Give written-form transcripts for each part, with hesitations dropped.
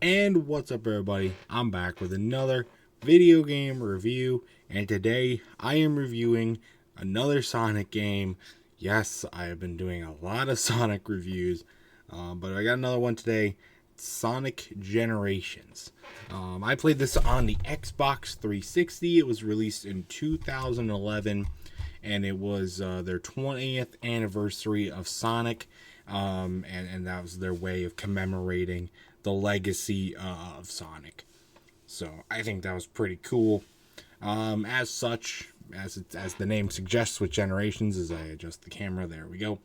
And what's up, everybody? I'm back with another video game review, and today I am reviewing another Sonic game. Yes, I have been doing a lot of Sonic reviews, but I got another one today, Sonic Generations. I played this on the Xbox 360. It was released in 2011, and it was their 20th anniversary of Sonic, and that was their way of commemorating the legacy of Sonic. So I think that was pretty cool. As such, as the name suggests with Generations, as I adjust the camera, there we go.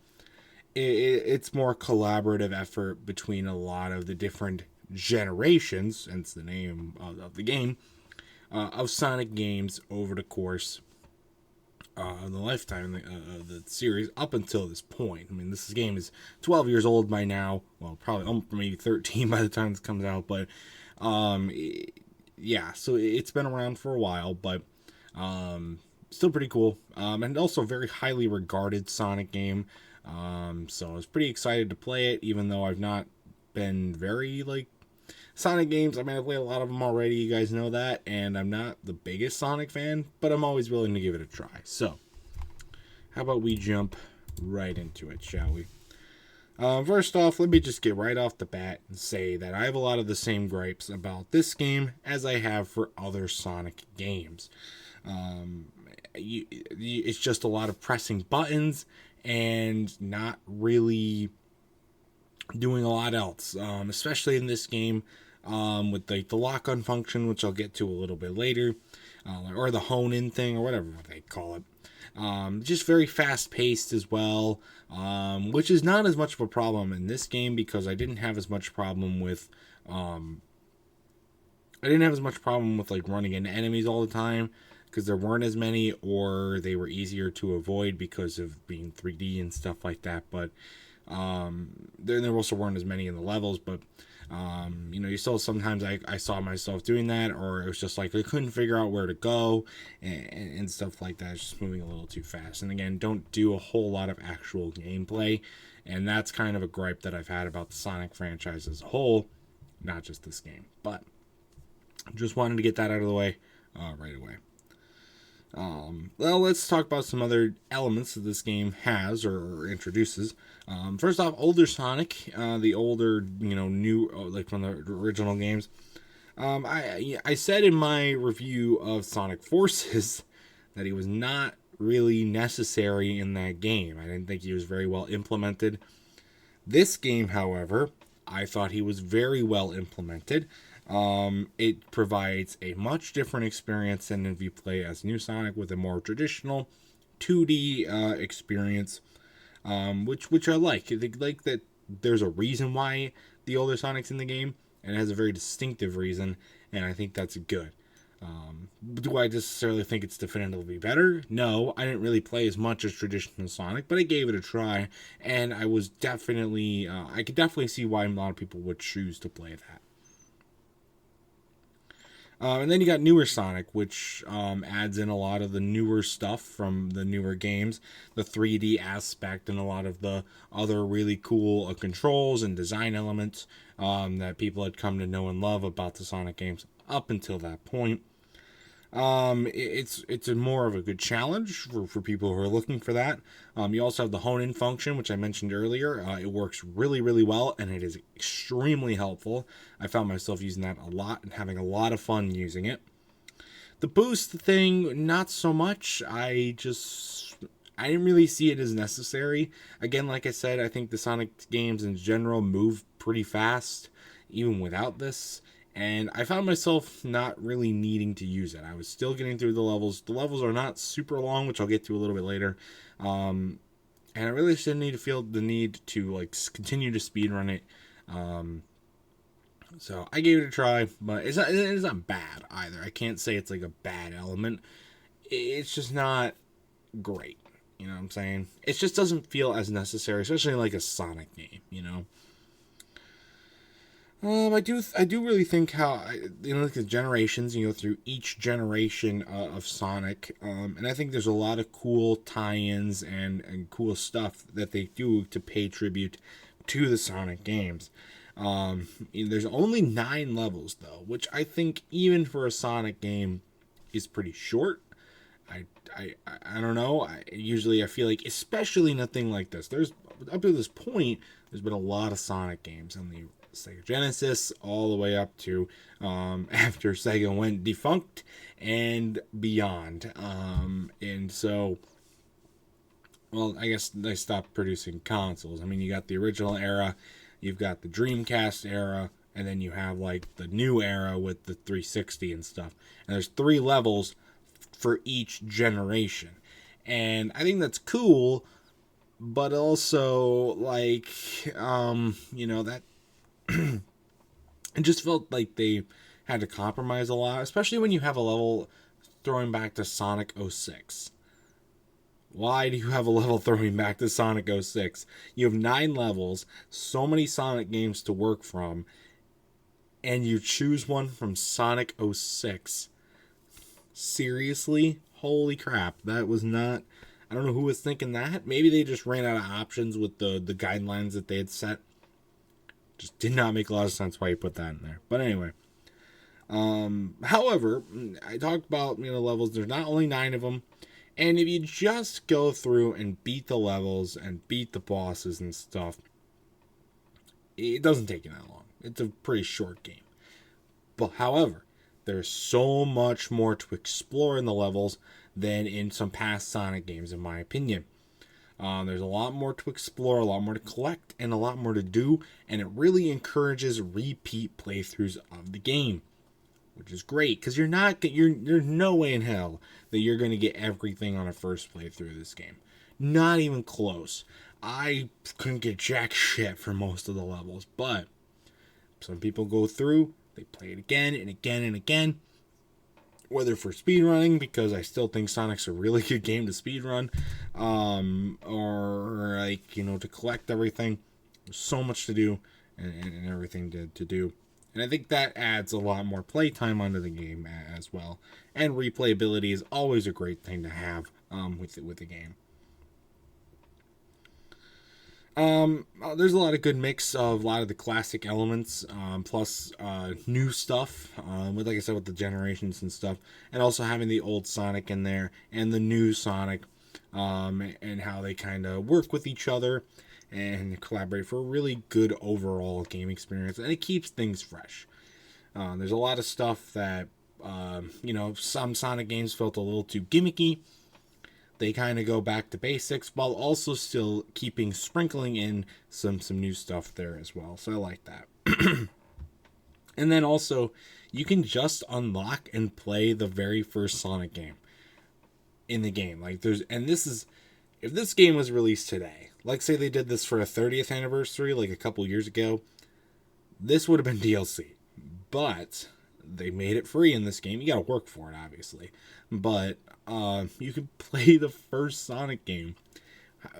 It's more collaborative effort between a lot of the different generations, hence the name of the game, of Sonic games over the course of the lifetime of the series up until this point. I mean, this game is 12 years old by now. Well, probably maybe 13 by the time this comes out. But yeah, so it's been around for a while, but still pretty cool. And also a very highly regarded Sonic game. So I was pretty excited to play it, even though I've not been very Sonic games. I mean, I played a lot of them already, you guys know that, and I'm not the biggest Sonic fan, but I'm always willing to give it a try. So, how about we jump right into it, shall we? First off, let me just get right off the bat and say that I have a lot of the same gripes about this game as I have for other Sonic games. It's just a lot of pressing buttons and not really doing a lot else, especially in this game. With the lock-on function, which I'll get to a little bit later, or the hone-in thing, or whatever they call it. Just very fast-paced as well, which is not as much of a problem in this game because I didn't have as much problem with running into enemies all the time because there weren't as many, or they were easier to avoid because of being 3D and stuff like that. But there also weren't as many in the levels, but you still sometimes I saw myself doing that, or it was just like I couldn't figure out where to go and stuff like that. It's just moving a little too fast. And again, don't do a whole lot of actual gameplay, and that's kind of a gripe that I've had about the Sonic franchise as a whole, not just this game. But just wanted to get that out of the way right away. Well, let's talk about some other elements that this game has or introduces. First off, older Sonic, the older, new, from the original games. I said in my review of Sonic Forces that he was not really necessary in that game. I didn't think he was very well implemented. This game, however, I thought he was very well implemented. It provides a much different experience than if you play as New Sonic with a more traditional 2D experience, which I like. I like that there's a reason why the older Sonic's in the game, and it has a very distinctive reason, and I think that's good. Do I necessarily think it's definitively better? No, I didn't really play as much as traditional Sonic, but I gave it a try, and I was definitely, I could definitely see why a lot of people would choose to play that. And then you got newer Sonic, which adds in a lot of the newer stuff from the newer games, the 3D aspect, and a lot of the other really cool controls and design elements that people had come to know and love about the Sonic games up until that point. It's a more of a good challenge for people who are looking for that. You also have the hone-in function, which I mentioned earlier. It works really, really well, and it is extremely helpful. I found myself using that a lot and having a lot of fun using it. The boost thing, not so much. I didn't really see it as necessary. Again, like I said, I think the Sonic games in general move pretty fast, even without this. And I found myself not really needing to use it. I was still getting through the levels. The levels are not super long, which I'll get to a little bit later. And I really just didn't need to feel the need to continue to speedrun it. So I gave it a try, but it's not bad either. I can't say it's like a bad element. It's just not great. You know what I'm saying? It just doesn't feel as necessary, especially like a Sonic game, I do really think how, look at generations, through each generation of Sonic, and I think there's a lot of cool tie-ins and cool stuff that they do to pay tribute to the Sonic games. There's only 9 levels though, which I think even for a Sonic game is pretty short. I don't know. I feel like, especially nothing like this. There's up to this point, there's been a lot of Sonic games on the Sega Genesis, all the way up to after Sega went defunct and beyond. And so, well, I guess they stopped producing consoles. I mean, you got the original era, you've got the Dreamcast era, and then you have like the new era with the 360 and stuff. And there's 3 levels for each generation. And I think that's cool, but also like that it just felt like they had to compromise a lot, especially when you have a level throwing back to Sonic 06. Why do you have a level throwing back to Sonic 06? You have 9 levels, so many Sonic games to work from, and you choose one from Sonic 06. Seriously? Holy crap. That was not... I don't know who was thinking that. Maybe they just ran out of options with the guidelines that they had set. Just did not make a lot of sense why you put that in there. But anyway. However, I talked about levels. There's not only 9 of them. And if you just go through and beat the levels and beat the bosses and stuff, it doesn't take you that long. It's a pretty short game. But however, there's so much more to explore in the levels than in some past Sonic games, in my opinion. There's a lot more to explore, a lot more to collect, and a lot more to do, and it really encourages repeat playthroughs of the game, which is great, because there's no way in hell that you're going to get everything on a first playthrough of this game. Not even close. I couldn't get jack shit for most of the levels, but some people go through, they play it again and again and again, whether for speedrunning, because I still think Sonic's a really good game to speedrun, or like, to collect everything. There's so much to do and everything to do. And I think that adds a lot more playtime onto the game as well. And replayability is always a great thing to have with the game. There's a lot of good mix of a lot of the classic elements, plus new stuff, with, like I said, with the generations and stuff, and also having the old Sonic in there and the new Sonic, and how they kind of work with each other and collaborate for a really good overall game experience, and it keeps things fresh. There's a lot of stuff that, some Sonic games felt a little too gimmicky. They kind of go back to basics while also still sprinkling in some new stuff there as well. So I like that. And then also, you can just unlock and play the very first Sonic game in the game. If this game was released today, like say they did this for a 30th anniversary, like a couple years ago, this would have been DLC. But they made it free in this game. You gotta work for it, obviously. But you can play the first Sonic game.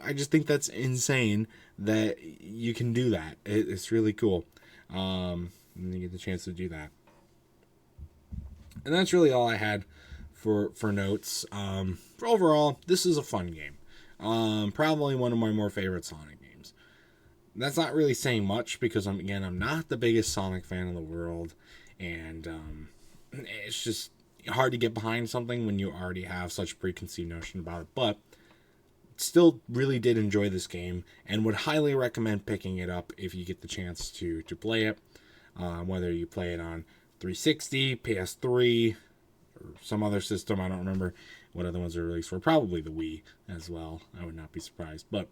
I just think that's insane that you can do that. It's really cool. And you get the chance to do that. And that's really all I had for notes. For overall, this is a fun game. Probably one of my more favorite Sonic games. That's not really saying much because I'm not the biggest Sonic fan in the world, and it's just hard to get behind something when you already have such a preconceived notion about it. But still really did enjoy this game and would highly recommend picking it up if you get the chance to play it, whether you play it on 360, PS3, or some other system. I don't remember what other ones are released for. Probably the Wii as well. I would not be surprised. But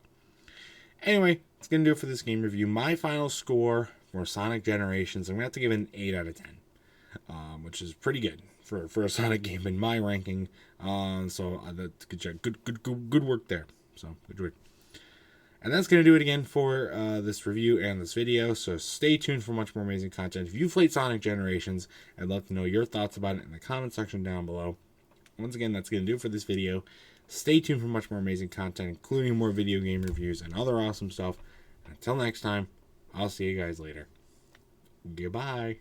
anyway, that's going to do it for this game review. My final score for Sonic Generations, I'm going to have to give it an 8 out of 10, which is pretty good for a Sonic game in my ranking. So that's good job. Good work there. So good work. And that's going to do it again for this review and this video. So stay tuned for much more amazing content. If you've played Sonic Generations, I'd love to know your thoughts about it in the comment section down below. Once again, that's going to do it for this video. Stay tuned for much more amazing content, including more video game reviews and other awesome stuff. And until next time, I'll see you guys later. Goodbye.